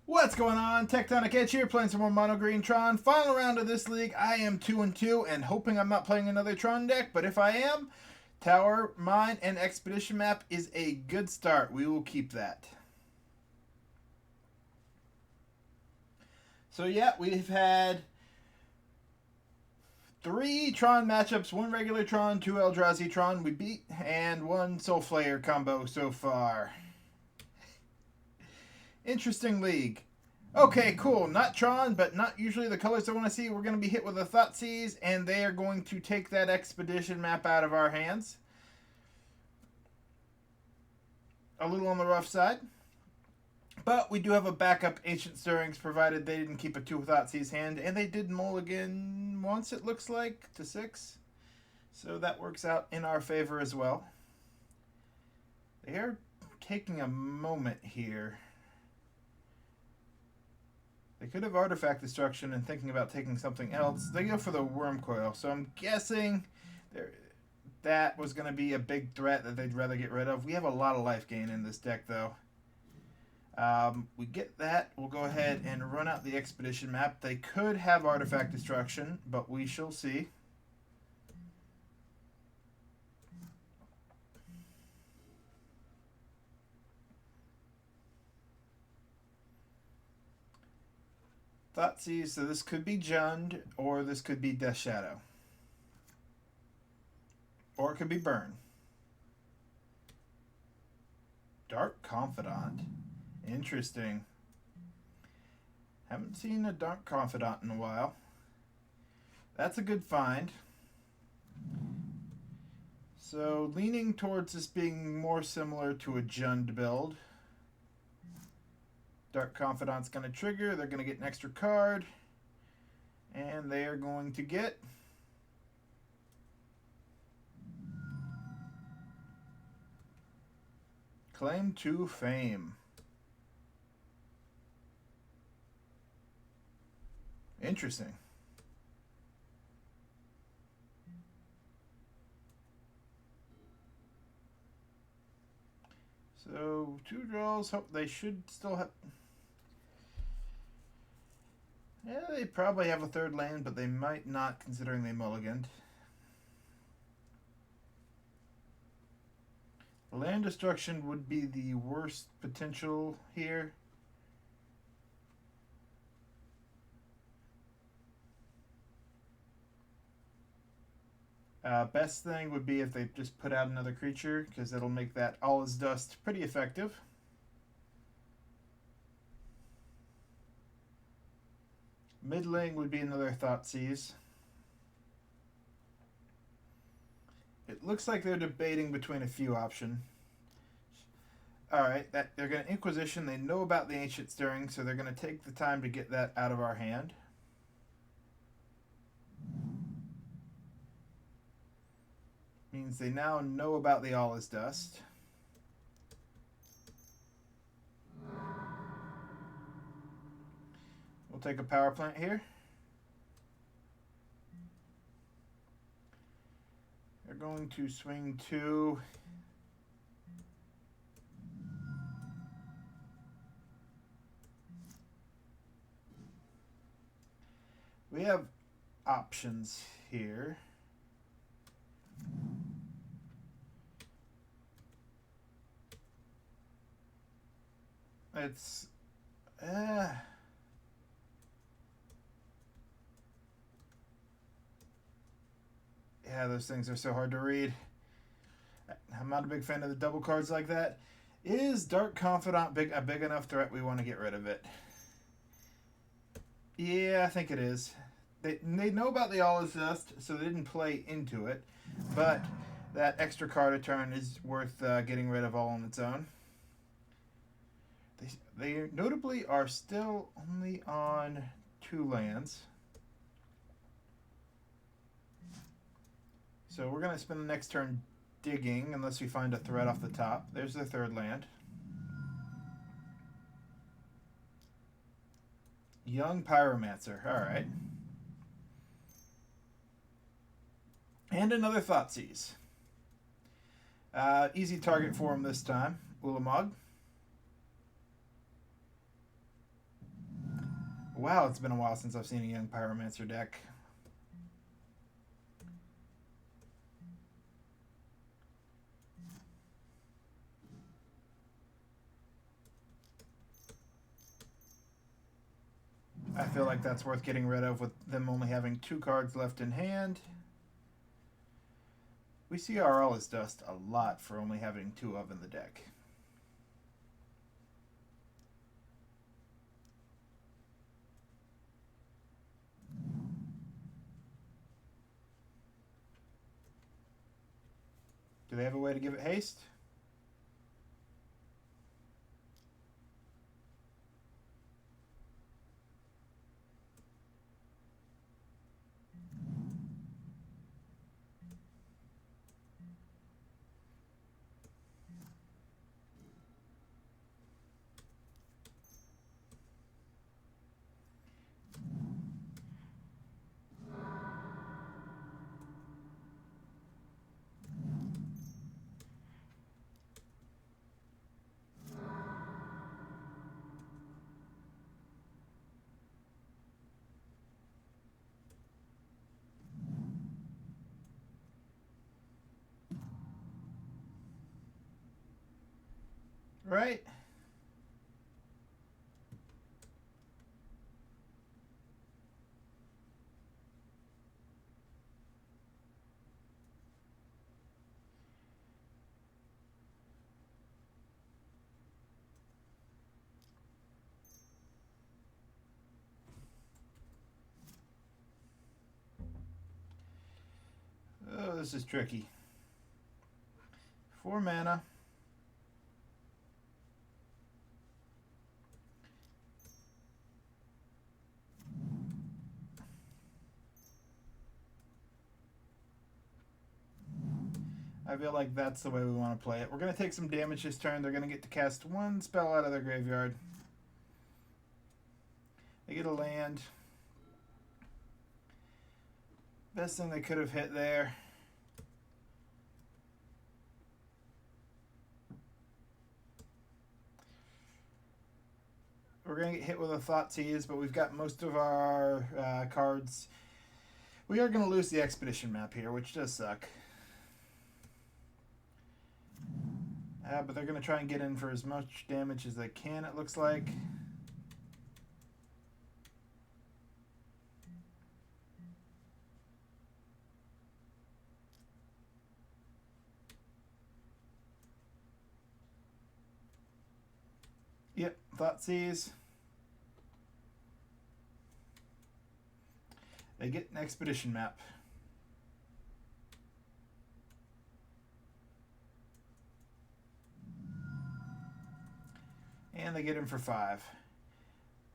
What's going on? Tectonic Edge here, playing some more Mono Green Tron. Final round of this league. I am 2-2 and hoping I'm not playing another Tron deck, but if I am, Tower, Mine, and Expedition map is a good start. We will keep that. So yeah, we've had 3 Tron matchups, 1 regular Tron, 2 Eldrazi Tron we beat, and 1 Soul Flayer combo so far. Interesting league. Okay, cool. Not Tron, but not usually the colors I want to see. We're going to be hit with a Thoughtseize, and they are going to take that Expedition map out of our hands. A little on the rough side. But we do have a backup Ancient Stirrings, provided they didn't keep a 2 Thoughtseize hand, and they did mulligan once, it looks like, to 6. So that works out in our favor as well. They are taking a moment here. They could have Artifact Destruction and thinking about taking something else. They go for the Wurmcoil, so I'm guessing that was going to be a big threat that they'd rather get rid of. We have a lot of life gain in this deck, though. We get that. We'll go ahead and run out the Expedition map. They could have Artifact Destruction, but we shall see. Thoughtseize, so this could be Jund, or this could be Death Shadow. Or it could be Burn. Dark Confidant. Interesting. Haven't seen a Dark Confidant in a while. That's a good find. So, leaning towards this being more similar to a Jund build. Dark Confidant's going to trigger. They're going to get an extra card. And they are going to get Claim to Fame. Interesting. So, 2 draws. Hope they should still have... Yeah, they probably have a 3rd land, but they might not, considering they mulliganed. Land destruction would be the worst potential here. Best thing would be if they just put out another creature, because that'll make that All Is Dust pretty effective. Middling would be another Thoughtseize. It looks like they're debating between a few options. Alright, they're going to Inquisition. They know about the Ancient Stirring, so they're going to take the time to get that out of our hand. Means they now know about the All Is Dust. We'll take a power plant here. They're going to swing 2. We have options here. It's yeah, those things are so hard to read. I'm not a big fan of the double cards like that. Is Dark Confidant a big enough threat we want to get rid of it? Yeah, I think it is. They know about the All Is Dust, so they didn't play into it. But that extra card a turn is worth getting rid of all on its own. They notably are still only on 2 lands. So we're going to spend the next turn digging unless we find a threat off the top. There's the 3rd land. Young Pyromancer. Alright. And another Thoughtseize. Easy target for him this time. Ulamog. Wow, it's been a while since I've seen a young Pyromancer deck. I feel like that's worth getting rid of with them only having 2 cards left in hand. We see RL as dust a lot for only having 2 of in the deck. Do they have a way to give it haste? Right? Oh, this is tricky. 4 mana. I feel like that's the way we want to play it. We're going to take some damage this turn. They're going to get to cast 1 spell out of their graveyard. They get a land. Best thing they could have hit there. We're going to get hit with a Thoughtseize, but we've got most of our cards. We are going to lose the Expedition map here, which does suck. But they're going to try and get in for as much damage as they can, it looks like. Yep, Thoughtseize. They get an Expedition map. And they get him for 5.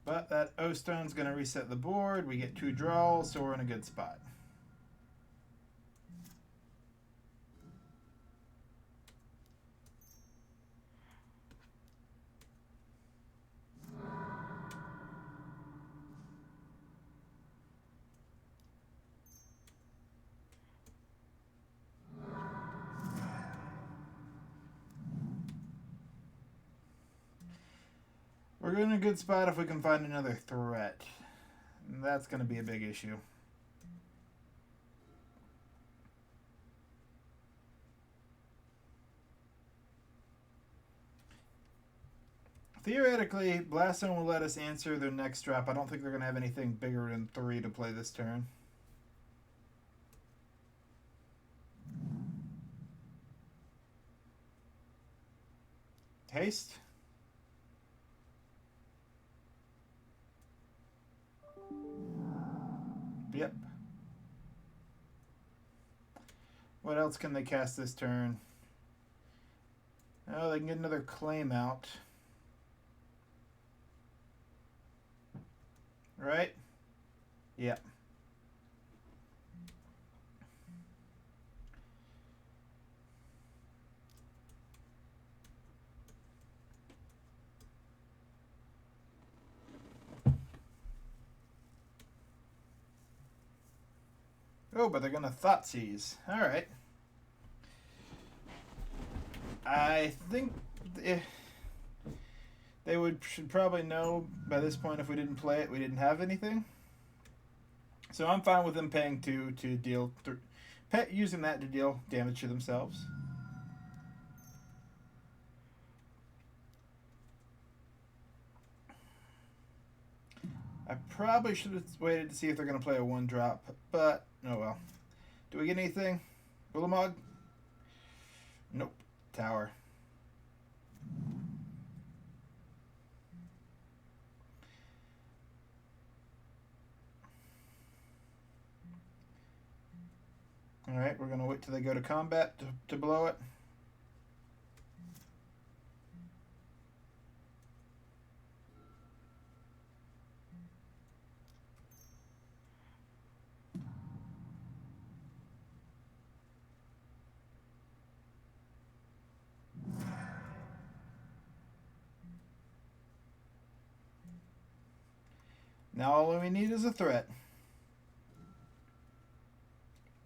But that O-Stone's going to reset the board. We get 2 draws, so we're in a good spot. We're in a good spot if we can find another threat. And that's going to be a big issue. Theoretically, Blasphemy will let us answer their next drop. I don't think they're going to have anything bigger than 3 to play this turn. Haste. Yep. What else can they cast this turn? Oh, they can get another claim out. Right? Yep. Oh, but they're going to Thoughtseize. All right. I think They should probably know by this point if we didn't play it, we didn't have anything. So I'm fine with them paying 2 to deal... using that to deal damage to themselves. I probably should have waited to see if they're going to play a 1-drop, but oh well. Do we get anything? Ulamog? Nope. Tower. Alright, we're going to wait till they go to combat to blow it. Now all we need is a threat.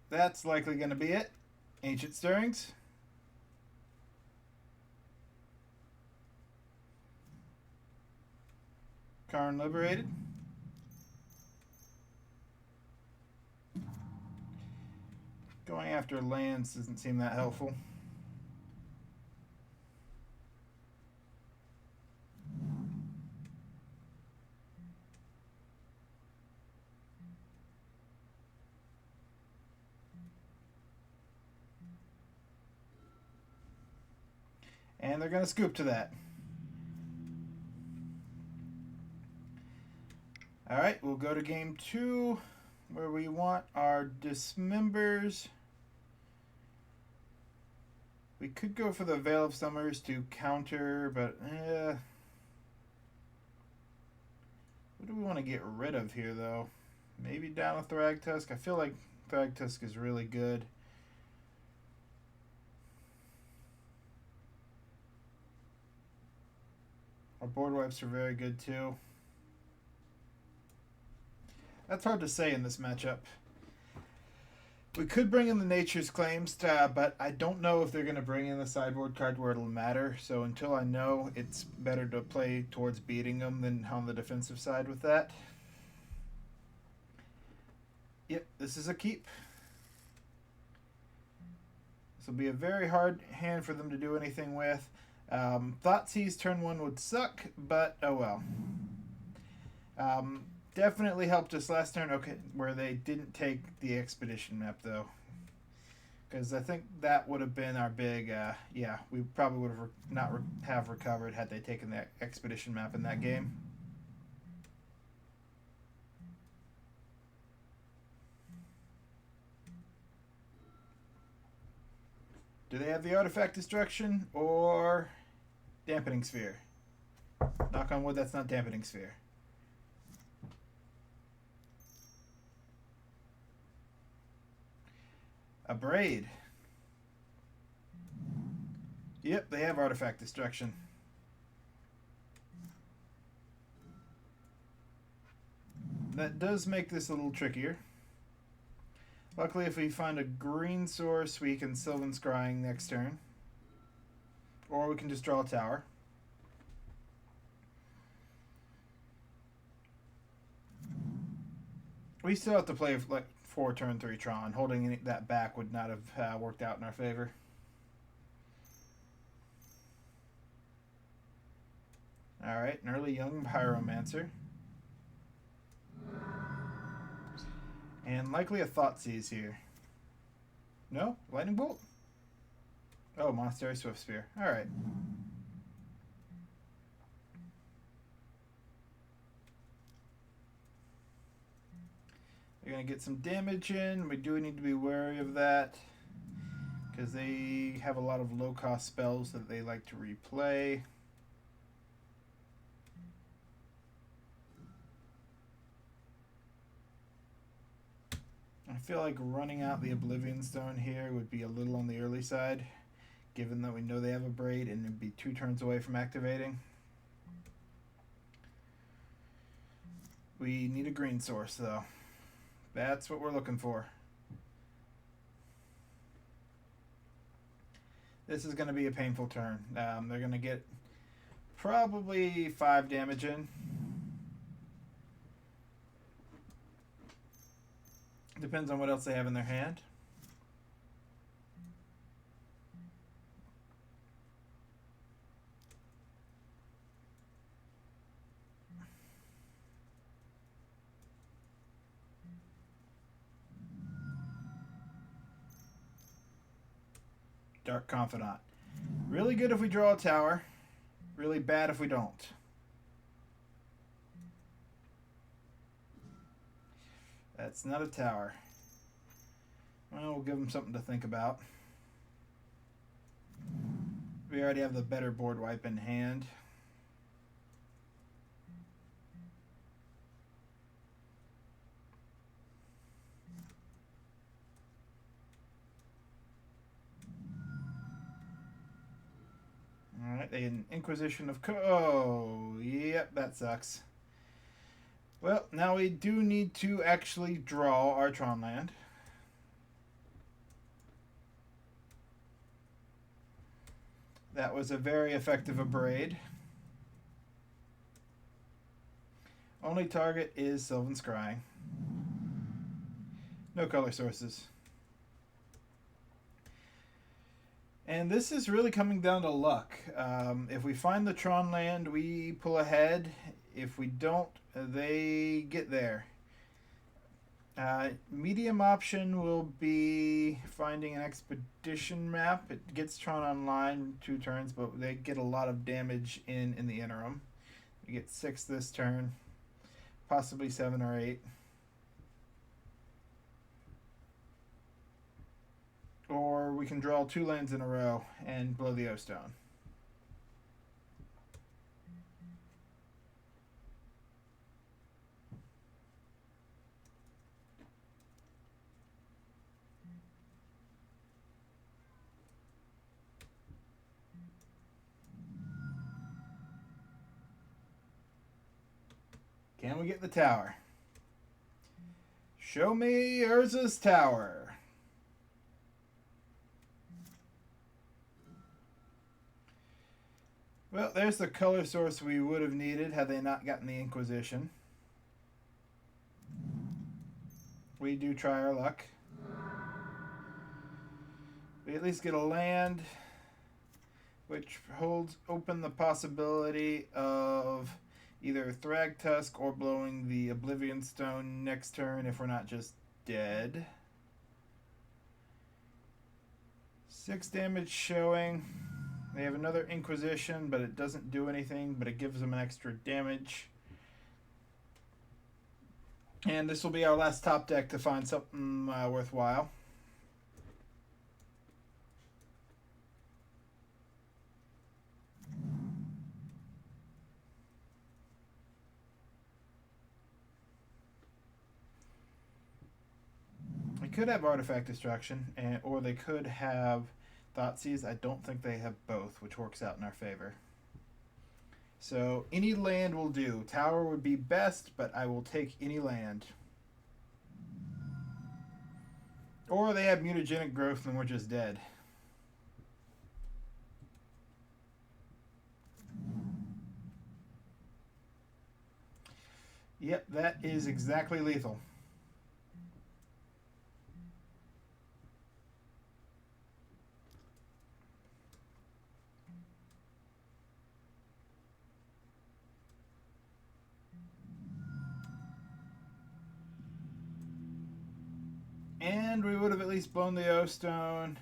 That's likely going to be it. Ancient Stirrings. Karn Liberated. Going after lands doesn't seem that helpful. And they're going to scoop to that. Alright, we'll go to game 2, where we want our Dismembers. We could go for the Veil of Summers to counter, but what do we want to get rid of here, though? Maybe down a Thragtusk. I feel like Thragtusk is really good. Our board wipes are very good too. That's hard to say in this matchup. We could bring in the Nature's Claims, but I don't know if they're going to bring in the sideboard card where it'll matter. So until I know, it's better to play towards beating them than on the defensive side with that. Yep, this is a keep. This will be a very hard hand for them to do anything with. Thoughtseize turn 1 would suck, but oh well. Definitely helped us last turn, okay, where they didn't take the expedition map though, because I think that would have been our big yeah, we probably would have not have recovered had they taken the expedition map in that game. Do they have the Artifact Destruction or Dampening Sphere? Knock on wood, that's not Dampening Sphere. A Braid. Yep, they have Artifact Destruction. That does make this a little trickier. Luckily, if we find a green source, we can Sylvan Scrying next turn. Or we can just draw a tower. We still have to play like 4 turn 3 Tron. Holding that back would not have worked out in our favor. Alright, an early young Pyromancer. And likely a Thoughtseize here. No? Lightning Bolt? Oh, Monastery Swift Spear. Alright. They're going to get some damage in. We do need to be wary of that, because they have a lot of low-cost spells that they like to replay. I feel like running out the Oblivion Stone here would be a little on the early side, given that we know they have a Braid and it'd be 2 turns away from activating. We need a green source, though. That's what we're looking for. This is going to be a painful turn. They're going to get probably 5 damage in. Depends on what else they have in their hand. Dark Confidant. Really good if we draw a tower. Really bad if we don't. That's not a tower. Well, we'll give them something to think about. We already have the better board wipe in hand. Alright, an Inquisition of Oh, yep, that sucks. Well, now we do need to actually draw our Tron land. That was a very effective Abrade. Only target is Sylvan Scrying. No color sources. And this is really coming down to luck. If we find the Tron land, we pull ahead. If we don't, they get there. Medium option will be finding an expedition map. It gets Tron online 2 turns, but they get a lot of damage in the interim. We get 6 this turn, possibly 7 or 8. Or we can draw 2 lands in a row and blow the O-Stone. Can we get the tower? Show me Urza's tower. Well, there's the color source we would have needed had they not gotten the Inquisition. We do try our luck. We at least get a land, which holds open the possibility of either Thragtusk or blowing the Oblivion Stone next turn if we're not just dead. 6 damage showing. They have another Inquisition, but it doesn't do anything, but it gives them an extra damage. And this will be our last top deck to find something worthwhile. They could have Artifact Destruction, or they could have Thoughtseize. I don't think they have both, which works out in our favor. So any land will do. Tower would be best, but I will take any land. Or they have Mutagenic Growth and we're just dead. Yep, that is exactly lethal. And we would have at least blown the O-Stone.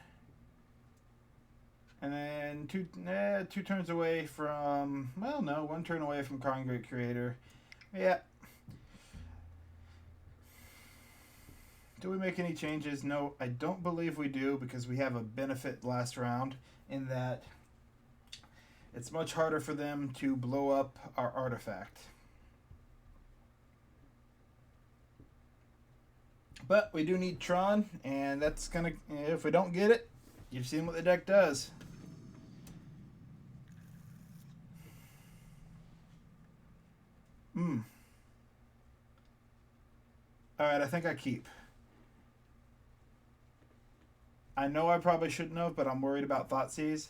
And then two turns away from, well, no, 1 turn away from Karn Great Creator. Yeah. Do we make any changes? No, I don't believe we do, because we have a benefit last round in that it's much harder for them to blow up our artifact. But we do need Tron, and that's gonna, if we don't get it, you've seen what the deck does. Alright, I think I keep. I know I probably shouldn't have, but I'm worried about Thoughtseize.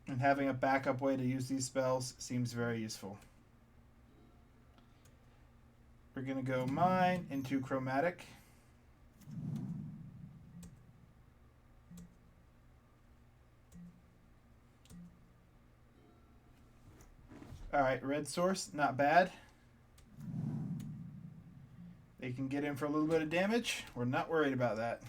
And having a backup way to use these spells seems very useful. We're going to go mine into Chromatic. Alright, red source, not bad. They can get in for a little bit of damage. We're not worried about that.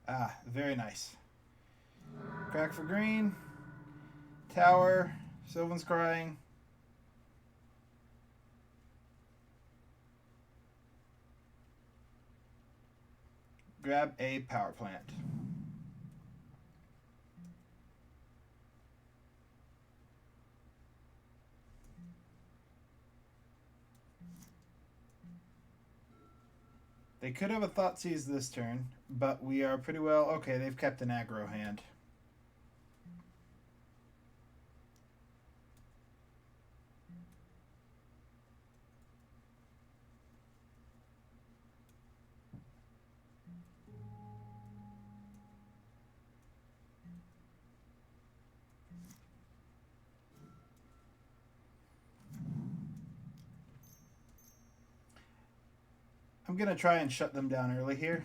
Ah, very nice. Crack for green. Tower. Sylvan Scrying. Grab a power plant. They could have a Thoughtseize this turn, but we are pretty well... Okay, they've kept an aggro hand. I'm going to try and shut them down early here.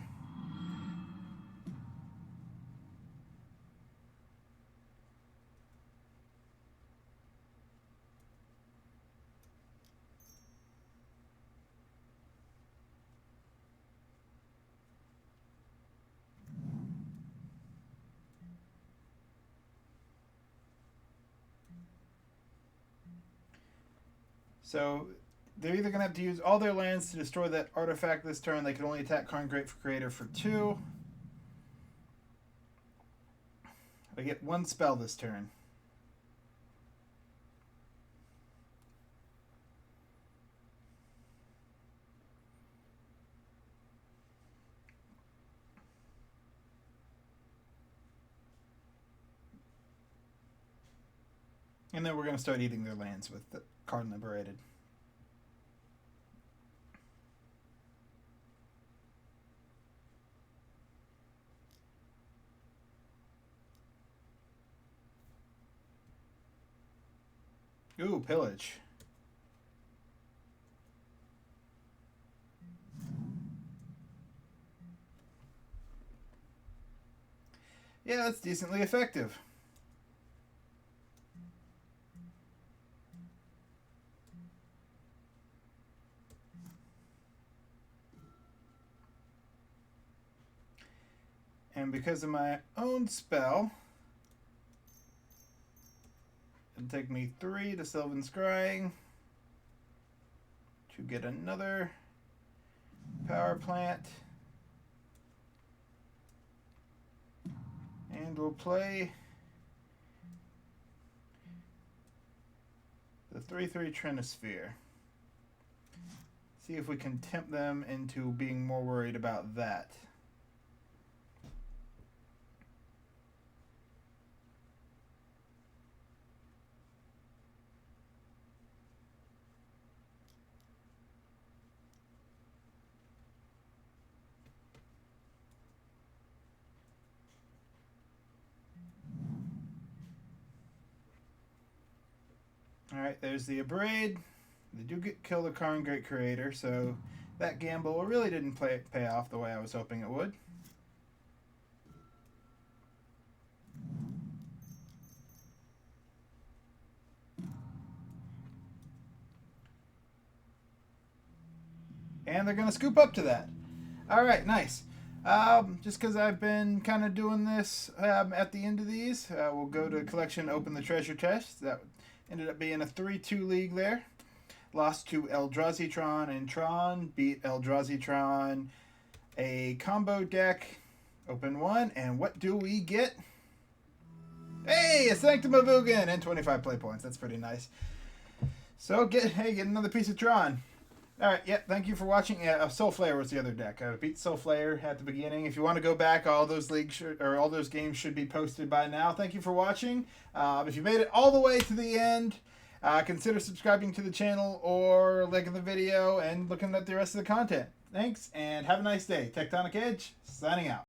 So they're either going to have to use all their lands to destroy that artifact this turn. They can only attack Karn Grateful Creator for 2. They get 1 spell this turn. And then we're going to start eating their lands with the Karn Liberated. Ooh, pillage. Yeah, that's decently effective. And because of my own spell, it'll take me 3 to Sylvan Scrying to get another power plant. And we'll play the 3/3 Trinisphere. See if we can tempt them into being more worried about that. Alright, there's the Abrade. They do kill the Karn Great Creator, so that gamble really didn't pay off the way I was hoping it would. And they're going to scoop up to that. Alright, nice. Just because I've been kind of doing this at the end of these, we'll go to collection, open the treasure chest. That ended up being a 3-2 league there. Lost to Eldrazi Tron and Tron. Beat Eldrazi Tron. A combo deck. Open one. And what do we get? Hey, a Sanctum of Ugin and 25 play points. That's pretty nice. So, get another piece of Tron. Alright, yeah, thank you for watching. Yeah, Soul Flayer was the other deck. I beat Soul Flayer at the beginning. If you want to go back, all those leagues all those games should be posted by now. Thank you for watching. If you made it all the way to the end, consider subscribing to the channel or liking the video and looking at the rest of the content. Thanks, and have a nice day. Tectonic Edge, signing out.